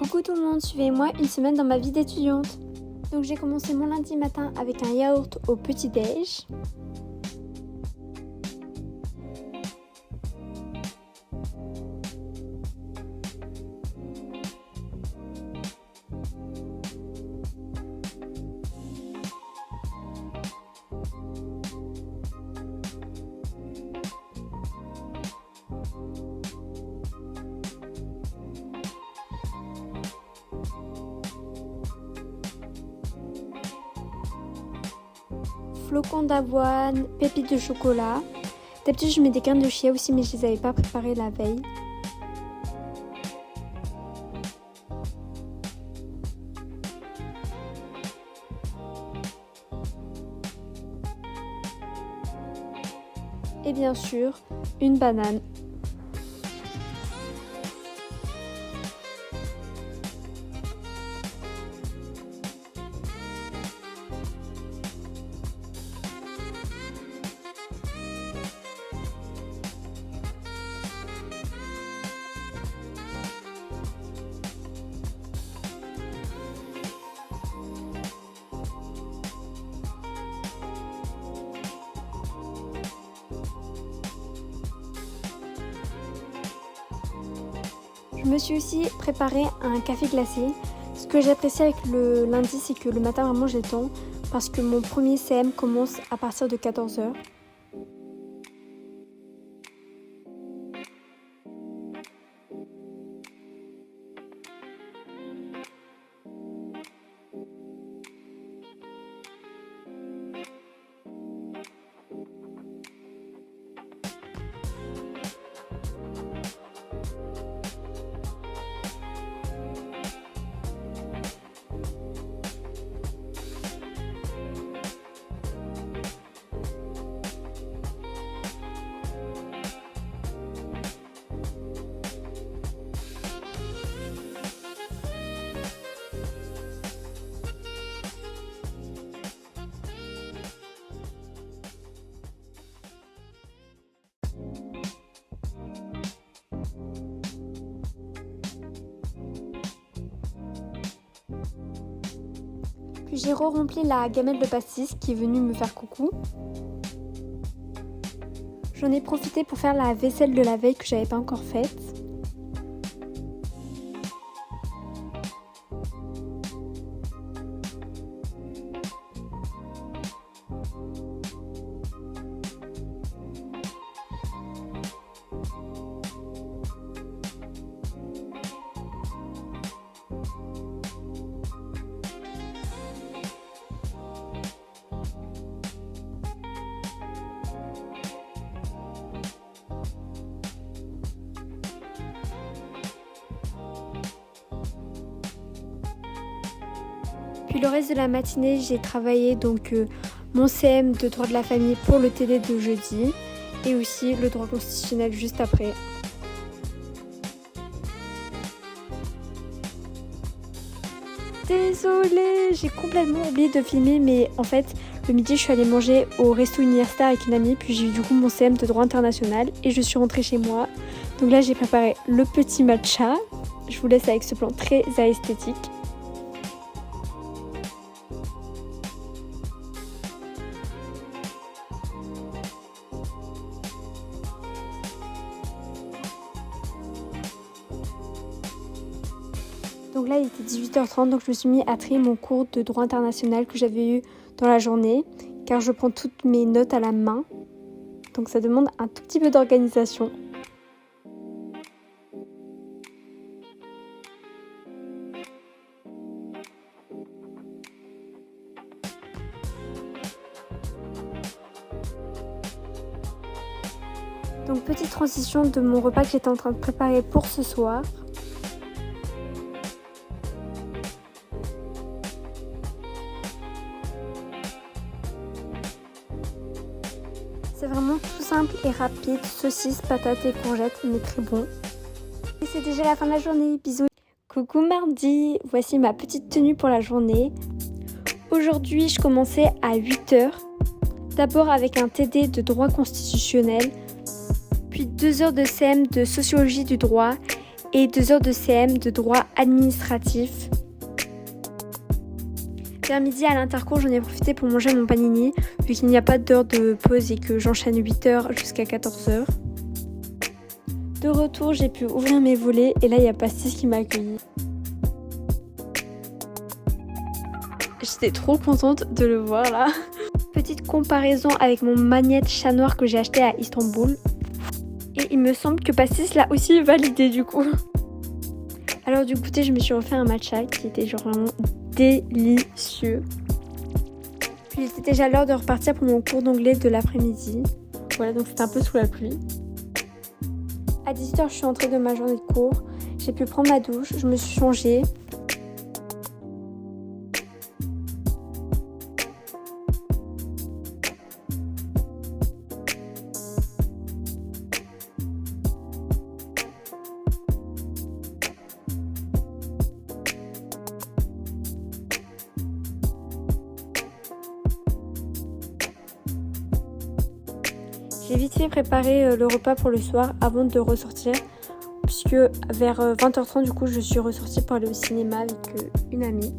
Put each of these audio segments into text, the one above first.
Coucou tout le monde, suivez-moi une semaine dans ma vie d'étudiante. Donc j'ai commencé mon lundi matin avec un yaourt au petit-déj. Flocons d'avoine, pépites de chocolat. D'habitude je mets des graines de chia aussi mais je les avais pas préparées la veille. Et bien sûr, une banane. Je me suis aussi préparé un café glacé. Ce que j'apprécie avec le lundi, c'est que le matin vraiment j'ai le temps parce que mon premier CM commence à partir de 14h. Puis j'ai rempli la gamelle de pastis qui est venue me faire coucou. J'en ai profité pour faire la vaisselle de la veille que j'avais pas encore faite. Puis le reste de la matinée, j'ai travaillé mon CM de droit de la famille pour le TD de jeudi et aussi le droit constitutionnel juste après. Désolée, j'ai complètement oublié de filmer, mais en fait, le midi, je suis allée manger au resto universitaire avec une amie, puis j'ai eu du coup mon CM de droit international et je suis rentrée chez moi. Donc là, j'ai préparé le petit matcha. Je vous laisse avec ce plan très esthétique. Donc là il était 18h30 donc je me suis mis à trier mon cours de droit international que j'avais eu dans la journée car je prends toutes mes notes à la main donc ça demande un tout petit peu d'organisation. Donc petite transition de mon repas que j'étais en train de préparer pour ce soir. C'est vraiment tout simple et rapide, saucisses, patates et courgettes, mais très bon. Et c'est déjà la fin de la journée, bisous. Coucou mardi, voici ma petite tenue pour la journée. Aujourd'hui, je commençais à 8h. D'abord avec un TD de droit constitutionnel, puis 2 heures de CM de sociologie du droit et 2 heures de CM de droit administratif. Vers midi à l'intercours, j'en ai profité pour manger mon panini vu qu'il n'y a pas d'heure de pause et que j'enchaîne 8 heures jusqu'à 14 heures. De retour, j'ai pu ouvrir mes volets et là il y a Pastis qui m'a accueilli. J'étais trop contente de le voir là. Petite comparaison avec mon magnète chat noir que j'ai acheté à Istanbul. Et il me semble que Pastis l'a aussi validé du coup. Alors du goûter, je me suis refait un matcha qui était genre vraiment délicieux. Puis il était déjà l'heure de repartir pour mon cours d'anglais de l'après-midi. Voilà, donc c'était un peu sous la pluie. À 18h, je suis entrée de ma journée de cours. J'ai pu prendre ma douche, je me suis changée. J'ai vite fait préparer le repas pour le soir avant de ressortir, puisque vers 20h30 du coup je suis ressortie pour aller au cinéma avec une amie.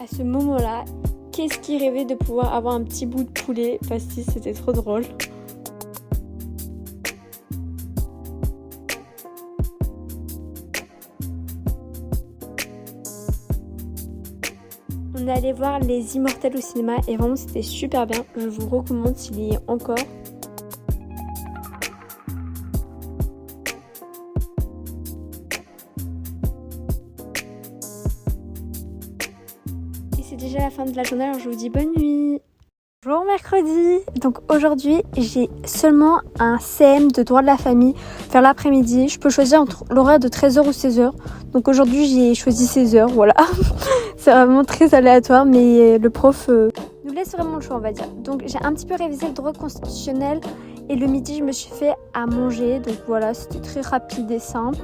À ce moment-là, qu'est-ce qui rêvait de pouvoir avoir un petit bout de poulet, Pastis, c'était trop drôle. On est allé voir Les Immortels au cinéma et vraiment c'était super bien. Je vous recommande s'il y est encore. Et c'est déjà la fin de la journée, alors je vous dis bonne nuit. Bonjour mercredi. Donc aujourd'hui j'ai seulement un CM de droit de la famille vers l'après-midi. Je peux choisir entre l'horaire de 13h ou 16h. Donc aujourd'hui j'ai choisi 16h, voilà. C'est vraiment très aléatoire mais le prof nous laisse vraiment le choix on va dire. Donc j'ai un petit peu révisé le droit constitutionnel et le midi je me suis fait à manger. Donc voilà, c'était très rapide et simple.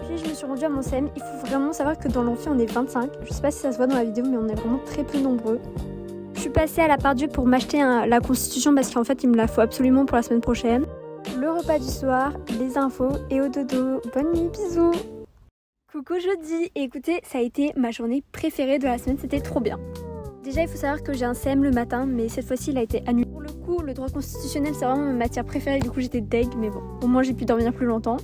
Je me suis rendue à mon CM. Il faut vraiment savoir que dans l'amphi on est 25. Je sais pas si ça se voit dans la vidéo mais on est vraiment très peu nombreux. Je suis passée à la part Dieu pour m'acheter la constitution parce qu'en fait il me la faut absolument pour la semaine prochaine. Le repas du soir, les infos et au dodo. Bonne nuit, bisous. Coucou jeudi. Et écoutez, ça a été ma journée préférée de la semaine, c'était trop bien. Déjà il faut savoir que j'ai un CM le matin mais cette fois-ci il a été annulé. Pour le coup le droit constitutionnel c'est vraiment ma matière préférée, du coup j'étais deg mais bon au moins j'ai pu dormir plus longtemps.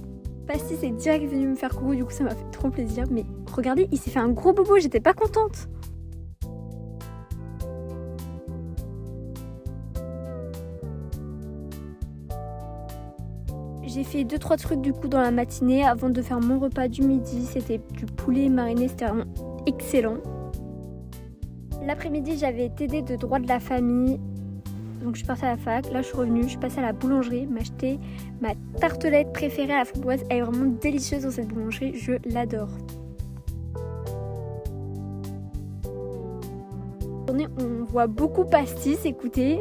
Pastis est direct venu me faire coucou, du coup ça m'a fait trop plaisir. Mais regardez, il s'est fait un gros bobo, j'étais pas contente. J'ai fait 2-3 trucs du coup dans la matinée avant de faire mon repas du midi. C'était du poulet mariné, c'était vraiment excellent. L'après-midi j'avais TD de droit de la famille. Donc je suis partie à la fac, là je suis revenue, je suis passée à la boulangerie, m'acheter ma tartelette préférée à la framboise. Elle est vraiment délicieuse dans cette boulangerie, je l'adore. On voit beaucoup Pastis, écoutez.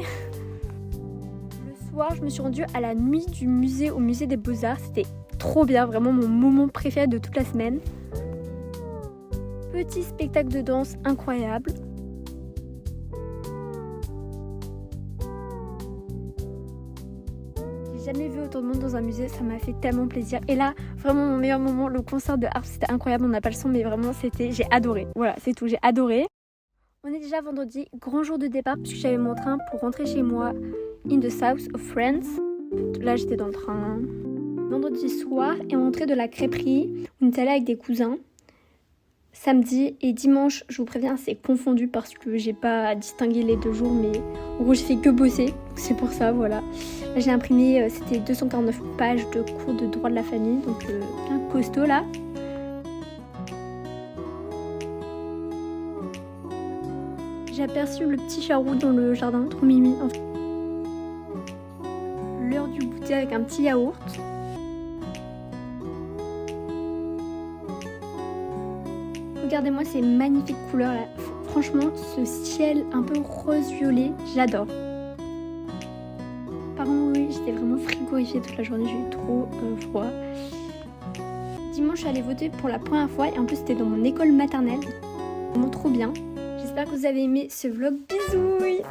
Le soir, je me suis rendue à la nuit du musée au musée des Beaux-Arts. C'était trop bien, vraiment mon moment préféré de toute la semaine. Petit spectacle de danse incroyable. Jamais vu autant de monde dans un musée, ça m'a fait tellement plaisir. Et là, vraiment mon meilleur moment, le concert de Harp, c'était incroyable, on n'a pas le son, mais vraiment j'ai adoré. Voilà, c'est tout, j'ai adoré. On est déjà vendredi, grand jour de départ, puisque j'avais mon train pour rentrer chez moi, in the south of France. Là, j'étais dans le train. Vendredi soir, et on rentrait de la crêperie, on était allé avec des cousins. Samedi et dimanche, je vous préviens, c'est confondu parce que j'ai pas distingué les 2 jours, mais en gros, j'ai fait que bosser, c'est pour ça, voilà. Là, j'ai imprimé, c'était 249 pages de cours de droit de la famille, donc bien costaud là. J'ai aperçu le petit charroux dans le jardin, trop mimi. L'heure du goûter avec un petit yaourt. Regardez-moi ces magnifiques couleurs là. Franchement, ce ciel un peu rose-violet, j'adore. Par contre, oui, j'étais vraiment frigorifiée toute la journée, j'ai eu trop froid. Effectivement, je suis allée voter pour la première fois et en plus c'était dans mon école maternelle. Vraiment trop bien. J'espère que vous avez aimé ce vlog. Bisous!